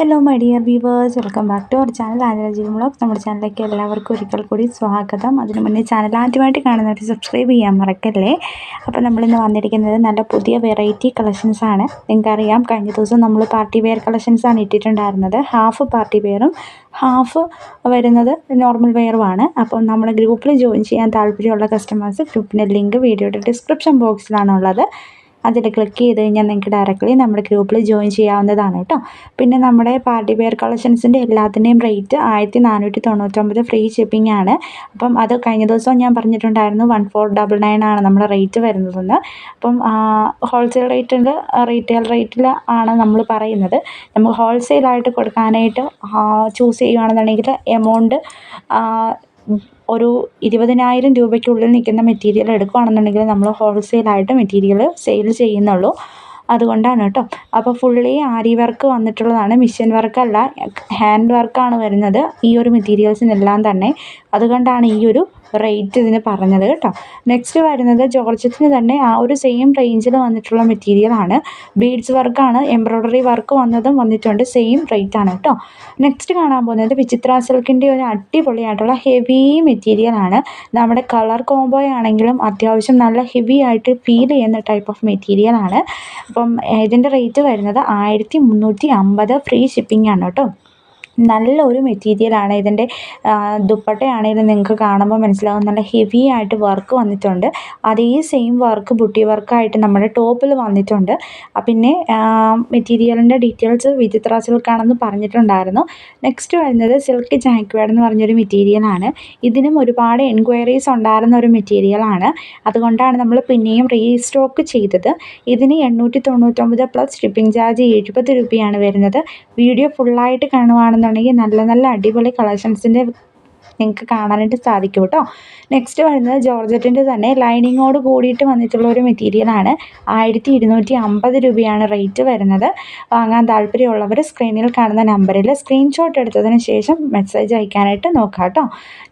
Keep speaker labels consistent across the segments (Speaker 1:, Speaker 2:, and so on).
Speaker 1: Hello my dear viewers, welcome back to our channel Athira vlogs. നമ്മുടെ ചാനലിലേക്ക് എല്ലാവർക്കും ഒരിക്കൽ കൂടി സ്വാഗതം. അതിനു മുന്നേ ചാനൽ ആദ്യമായിട്ട് കാണുന്നവർ സബ്സ്ക്രൈബ് ചെയ്യാൻ മറക്കല്ലേ. അപ്പോൾ നമ്മളിന്ന് വന്നിരിക്കുന്നത് നല്ല പുതിയ വെറൈറ്റി കളക്ഷൻസാണ്. നിങ്ങൾക്കറിയാം, കഴിഞ്ഞ ദിവസം നമ്മൾ പാർട്ടി വെയർ കളക്ഷൻസാണ് ഇട്ടിട്ടുണ്ടായിരുന്നത്. ഹാഫ് പാർട്ടി വെയറും ഹാഫ് വരുന്നത് നോർമൽ വെയറുമാണ്. അപ്പം നമ്മുടെ ഗ്രൂപ്പിൽ ജോയിൻ ചെയ്യാൻ താല്പര്യമുള്ള കസ്റ്റമേഴ്സ് ഗ്രൂപ്പിൻ്റെ ലിങ്ക് വീഡിയോയുടെ ഡിസ്ക്രിപ്ഷൻ ബോക്സിലാണുള്ളത്. അതിൽ ക്ലിക്ക് ചെയ്ത് കഴിഞ്ഞാൽ നിങ്ങൾക്ക് ഡയറക്റ്റ്ലി നമ്മുടെ ഗ്രൂപ്പിൽ ജോയിൻ ചെയ്യാവുന്നതാണ് കേട്ടോ. പിന്നെ നമ്മുടെ പാർട്ടി വെയർ കളക്ഷൻസിൻ്റെ എല്ലാത്തിൻ്റെയും റേറ്റ് 1499 ഫ്രീ ഷിപ്പിംഗ് ആണ്. അപ്പം അത് കഴിഞ്ഞ ദിവസം ഞാൻ പറഞ്ഞിട്ടുണ്ടായിരുന്നു 1499 ആണ് നമ്മുടെ റേറ്റ് വരുന്നതെന്ന്. അപ്പം ഹോൾസെയിൽ റേറ്റിൽ റീറ്റെയിൽ റേറ്റിൽ ആണ് നമ്മൾ പറയുന്നത്. നമുക്ക് ഹോൾസെയിലായിട്ട് കൊടുക്കാനായിട്ട് ചൂസ് ചെയ്യുകയാണെന്നുണ്ടെങ്കിൽ എമൗണ്ട് ഒരു 20,000 രൂപയ്ക്കുള്ളിൽ നിൽക്കുന്ന മെറ്റീരിയൽ എടുക്കുകയാണെന്നുണ്ടെങ്കിൽ നമ്മൾ ഹോൾസെയിലായിട്ട് മെറ്റീരിയൽ സെയിൽ ചെയ്യുന്നുള്ളൂ. അതുകൊണ്ടാണ് കേട്ടോ. അപ്പോൾ ഫുള്ളി ആരി വർക്ക് വന്നിട്ടുള്ളതാണ്, മിഷ്യൻ വർക്കല്ല, ഹാൻഡ് വർക്കാണ് വരുന്നത് ഈ ഒരു മെറ്റീരിയൽസിനെല്ലാം തന്നെ. അതുകൊണ്ടാണ് ഈ ഒരു റേറ്റ് ഇതിന് പറഞ്ഞത് കേട്ടോ. നെക്സ്റ്റ് വരുന്നത് ജോർജറ്റിന് തന്നെ ആ ഒരു സെയിം റേഞ്ചിൽ വന്നിട്ടുള്ള മെറ്റീരിയലാണ്. ബീഡ്സ് വർക്കാണ്, എംബ്രോയ്ഡറി വർക്ക് വന്നിട്ടുണ്ട്, സെയിം റേറ്റ് ആണ് കേട്ടോ. നെക്സ്റ്റ് കാണാൻ പോകുന്നത് വിചിത്ര സിൽക്കിൻ്റെ ഒരു അടിപൊളിയായിട്ടുള്ള ഹെവി മെറ്റീരിയലാണ്. നമ്മുടെ കളർ കോംബോ ആണെങ്കിലും അത്യാവശ്യം നല്ല ഹെവി ആയിട്ട് ഫീൽ ചെയ്യുന്ന ടൈപ്പ് ഓഫ് മെറ്റീരിയലാണ്. അപ്പം ഇതിൻ്റെ റേറ്റ് വരുന്നത് 1350 ഫ്രീ ഷിപ്പിംഗ് ആണ് കേട്ടോ. നല്ല ഒരു മെറ്റീരിയലാണ്. ഇതിൻ്റെ ദുപ്പട്ടയാണെങ്കിലും നിങ്ങൾക്ക് കാണുമ്പോൾ മനസ്സിലാവും, നല്ല ഹെവി ആയിട്ട് വർക്ക് വന്നിട്ടുണ്ട്. അതേ സെയിം വർക്ക് ബുട്ടി വർക്കായിട്ട് നമ്മുടെ ടോപ്പിൽ വന്നിട്ടുണ്ട്. പിന്നെ മെറ്റീരിയലിൻ്റെ ഡീറ്റെയിൽസ് വിചിത്ര സിൽക്കാണെന്ന് പറഞ്ഞിട്ടുണ്ടായിരുന്നു. നെക്സ്റ്റ് വരുന്നത് സിൽക്ക് ജാക്വേഡ് എന്ന് പറഞ്ഞൊരു മെറ്റീരിയലാണ്. ഇതിനും ഒരുപാട് എൻക്വയറീസ് ഉണ്ടായിരുന്ന ഒരു മെറ്റീരിയലാണ്. അതുകൊണ്ടാണ് നമ്മൾ പിന്നെയും റീസ്റ്റോക്ക് ചെയ്തത്. ഇതിന് 899 പ്ലസ് ഷിപ്പിംഗ് ചാർജ് 70 രൂപയാണ് വരുന്നത്. വീഡിയോ ഫുള്ളായിട്ട് കാണുവാണെന്നുണ്ടെങ്കിൽ നല്ല അടിപൊളി കളക്ഷൻസിൻ്റെ നിങ്ങൾക്ക് കാണാനായിട്ട് സാധിക്കും കേട്ടോ. നെക്സ്റ്റ് വരുന്നത് ജോർജറ്റിൻ്റെ തന്നെ ലൈനിങ്ങോട് കൂടിയിട്ട് വന്നിട്ടുള്ള ഒരു മെറ്റീരിയലാണ്. 1250 രൂപയാണ് റേറ്റ് വരുന്നത്. വാങ്ങാൻ താല്പര്യമുള്ളവർ സ്ക്രീനിൽ കാണുന്ന നമ്പറിൽ സ്ക്രീൻഷോട്ട് എടുത്തതിന് ശേഷം മെസ്സേജ് അയക്കാനായിട്ട് നോക്കാം കേട്ടോ.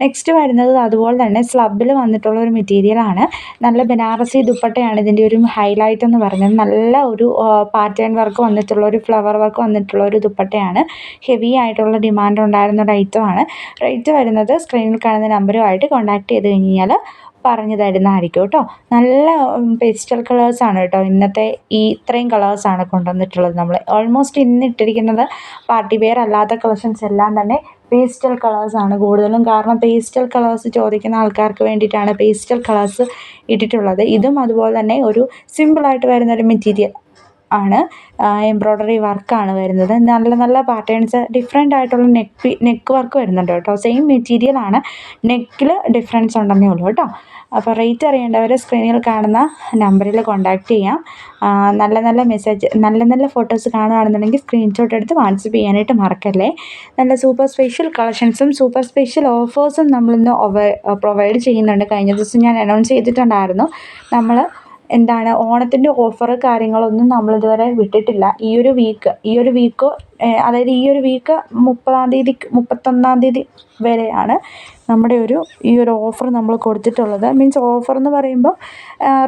Speaker 1: നെക്സ്റ്റ് വരുന്നത് അതുപോലെ തന്നെ സ്ലബിൽ വന്നിട്ടുള്ള ഒരു മെറ്റീരിയലാണ്. നല്ല ബനാറസി ദുപ്പട്ടയാണ് ഇതിൻ്റെ ഒരു ഹൈലൈറ്റ് എന്ന് പറയുന്നത്. നല്ല ഒരു പാറ്റേൺ വർക്ക് വന്നിട്ടുള്ള ഒരു ഫ്ലവർ വർക്ക് വന്നിട്ടുള്ള ഒരു ദുപ്പട്ടയാണ്. ഹെവി ആയിട്ടുള്ള ഡിമാൻഡ് ഉണ്ടായിരുന്ന ഒരു ഐറ്റമാണ്. റേറ്റ് വരുന്നത് സ്ക്രീനിൽ കാണുന്ന നമ്പറുമായിട്ട് കോൺടാക്ട് ചെയ്ത് കഴിഞ്ഞാൽ പറഞ്ഞു തരുന്നതായിരിക്കും കേട്ടോ. നല്ല പേസ്റ്റൽ കളേഴ്സാണ് കേട്ടോ. ഇന്നത്തെ ഇത്രയും കളേഴ്സാണ് കൊണ്ടുവന്നിട്ടുള്ളത്. നമ്മൾ ഓൾമോസ്റ്റ് ഇന്ന് ഇട്ടിരിക്കുന്നത് പാർട്ടി വെയർ അല്ലാത്ത കളക്ഷൻസ് എല്ലാം തന്നെ പേസ്റ്റൽ കളേഴ്സാണ് കൂടുതലും. കാരണം പേസ്റ്റൽ കളേഴ്സ് ചോദിക്കുന്ന ആൾക്കാർക്ക് വേണ്ടിയിട്ടാണ് പേസ്റ്റൽ കളേഴ്സ് ഇട്ടിട്ടുള്ളത്. ഇതും അതുപോലെ തന്നെ ഒരു സിമ്പിളായിട്ട് വരുന്നൊരു മെറ്റീരിയൽ ആണ്. എംബ്രോയ്ഡറി വർക്കാണ് വരുന്നത്. നല്ല പാറ്റേൺസ് ഡിഫറെൻ്റ് ആയിട്ടുള്ള നെക്ക് വർക്ക് വരുന്നുണ്ട് കേട്ടോ. സെയിം മെറ്റീരിയലാണ്, നെക്കിൽ ഡിഫറൻസ് ഉണ്ടെന്നേ ഉള്ളൂ കേട്ടോ. അപ്പോൾ റേറ്റ് അറിയേണ്ടവർ സ്ക്രീനിൽ കാണുന്ന നമ്പറിൽ കോൺടാക്റ്റ് ചെയ്യാം. നല്ല ഫോട്ടോസ് കാണുകയാണെന്നുണ്ടെങ്കിൽ സ്ക്രീൻഷോട്ട് എടുത്ത് വാട്സപ്പ് ചെയ്യാനായിട്ട് മറക്കല്ലേ. നല്ല സൂപ്പർ സ്പെഷ്യൽ കളക്ഷൻസും സൂപ്പർ സ്പെഷ്യൽ ഓഫേഴ്സും നമ്മളിന്ന് പ്രൊവൈഡ് ചെയ്യുന്നുണ്ട്. കഴിഞ്ഞ ദിവസം ഞാൻ അനൗൺസ് ചെയ്തിട്ടുണ്ടായിരുന്നു. നമ്മൾ ഓണത്തിൻ്റെ ഓഫർ കാര്യങ്ങളൊന്നും നമ്മളിതുവരെ വിട്ടിട്ടില്ല. ഈ ഒരു വീക്ക് അതായത് ഈ ഒരു വീക്ക് 31 തീയതി വരെയാണ് നമ്മുടെ ഈ ഒരു ഓഫർ നമ്മൾ കൊടുത്തിട്ടുള്ളത്. മീൻസ് ഓഫർ എന്ന് പറയുമ്പോൾ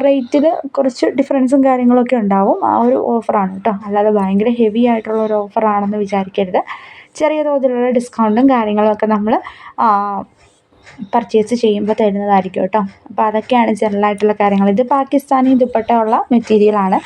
Speaker 1: റേറ്റിൽ കുറച്ച് ഡിഫറൻസും കാര്യങ്ങളൊക്കെ ഉണ്ടാവും. ആ ഒരു ഓഫറാണ് കേട്ടോ. അല്ലാതെ ഭയങ്കര ഹെവി ആയിട്ടുള്ള ഒരു ഓഫറാണെന്ന് വിചാരിക്കരുത്. ചെറിയ തോതിലുള്ള ഡിസ്കൗണ്ടും കാര്യങ്ങളൊക്കെ നമ്മൾ പർച്ചേസ് ചെയ്യുമ്പോൾ തരുന്നതായിരിക്കും കേട്ടോ. അപ്പോൾ അതൊക്കെയാണ് ജനറലായിട്ടുള്ള കാര്യങ്ങൾ. ഇത് പാകിസ്ഥാനി ദുപ്പട്ട ഉള്ള മെറ്റീരിയലാണ്.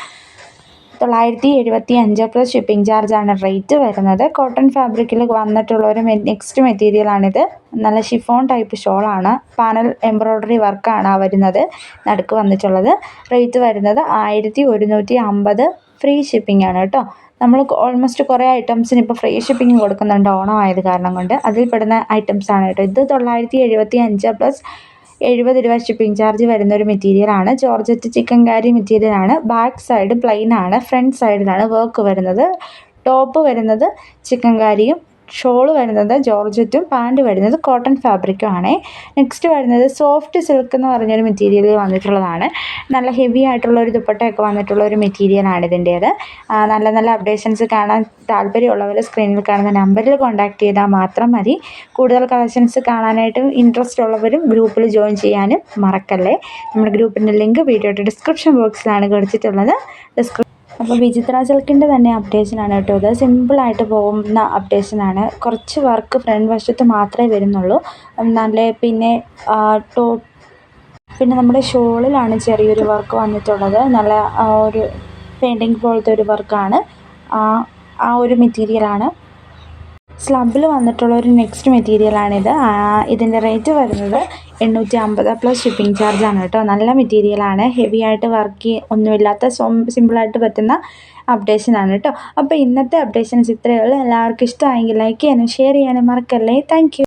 Speaker 1: 975 പ്ലസ് ഷിപ്പിംഗ് ചാർജാണ് റേറ്റ് വരുന്നത്. കോട്ടൺ ഫാബ്രിക്കിൽ വന്നിട്ടുള്ള ഒരു നെക്സ്റ്റ് മെറ്റീരിയലാണിത്. നല്ല ഷിഫോൺ ടൈപ്പ് ഷോളാണ്. പാനൽ എംബ്രോയ്ഡറി വർക്കാണ് വരുന്നത് നടുക്ക് വന്നിട്ടുള്ളത്. റേറ്റ് വരുന്നത് 1150 ഫ്രീ ഷിപ്പിംഗ് ആണ് കേട്ടോ. നമ്മൾ ഓൾമോസ്റ്റ് കുറേ ഐറ്റംസിന് ഇപ്പോൾ ഫ്രീ ഷിപ്പിംഗ് കൊടുക്കുന്നുണ്ട് ഓണം ആയത് കാരണം കൊണ്ട്. അതിൽ പെടുന്ന ഐറ്റംസാണ് കേട്ടോ. ഇത് 975 പ്ലസ് 70 രൂപ ഷിപ്പിംഗ് ചാർജ് വരുന്നൊരു മെറ്റീരിയലാണ്. ജോർജറ്റ് ചിക്കൻകാരി മെറ്റീരിയലാണ്. ബാക്ക് സൈഡ് പ്ലെയിൻ ആണ്, ഫ്രണ്ട് സൈഡിലാണ് വർക്ക് വരുന്നത്. ടോപ്പ് വരുന്നത് ചിക്കൻകാരിയും ഷോൾ വരുന്നത് ജോർജറ്റും പാൻറ് വരുന്നത് കോട്ടൺ ഫാബ്രിക്കും ആണ്. നെക്സ്റ്റ് വരുന്നത് സോഫ്റ്റ് സിൽക്ക് എന്ന് പറഞ്ഞൊരു മെറ്റീരിയൽ വന്നിട്ടുള്ളതാണ്. നല്ല ഹെവി ആയിട്ടുള്ളൊരു ദുപ്പട്ടയൊക്കെ വന്നിട്ടുള്ള ഒരു മെറ്റീരിയലാണ് ഇതിൻ്റേത്. നല്ല അപ്ഡേഷൻസ് കാണാൻ താല്പര്യമുള്ളവർ സ്ക്രീനിൽ കാണുന്ന നമ്പറിൽ കോൺടാക്ട് ചെയ്താൽ മാത്രം മതി. കൂടുതൽ കളക്ഷൻസ് കാണാനായിട്ട് ഇൻട്രസ്റ്റ് ഉള്ളവരും ഗ്രൂപ്പിൽ ജോയിൻ ചെയ്യാനും മറക്കല്ലേ. നമ്മുടെ ഗ്രൂപ്പിൻ്റെ ലിങ്ക് വീഡിയോയുടെ ഡിസ്ക്രിപ്ഷൻ ബോക്സിലാണ് കൊടുത്തിട്ടുള്ളത്. അപ്പോൾ വിചിത്ര സിൽക്കിൻ്റെ തന്നെ അപ്ഡേഷനാണ് കേട്ടോ ഇത്. സിമ്പിളായിട്ട് പോകുന്ന അപ്ഡേഷനാണ്. കുറച്ച് വർക്ക് ഫ്രണ്ട് വശത്ത് മാത്രമേ വരുന്നുള്ളൂ. നല്ല പിന്നെ പിന്നെ നമ്മുടെ ഷോളിലാണ് ചെറിയൊരു വർക്ക് വന്നിട്ടുള്ളത്. നല്ല ഒരു പെയിൻറ്റിങ് പോലത്തെ ഒരു വർക്കാണ്. ആ ഒരു മെറ്റീരിയലാണ്. സ്ലബിൽ വന്നിട്ടുള്ള ഒരു നെക്സ്റ്റ് മെറ്റീരിയലാണിത്. ഇതിൻ്റെ റേറ്റ് വരുന്നത് 850 പ്ലസ് ഷിപ്പിംഗ് ചാർജാണ് കേട്ടോ. നല്ല മെറ്റീരിയലാണ്. ഹെവി ആയിട്ട് വർക്ക് ഒന്നുമില്ലാത്ത സിമ്പിളായിട്ട് പറ്റുന്ന അപ്ഡേഷനാണ് കേട്ടോ. അപ്പോൾ ഇന്നത്തെ അപ്ഡേഷൻസ് ഇത്രയേ ഉള്ളൂ. എല്ലാവർക്കും ഇഷ്ടമായെങ്കിൽ ലൈക്ക് ചെയ്യാനും ഷെയർ ചെയ്യാനും മറക്കല്ലേ. Thank you.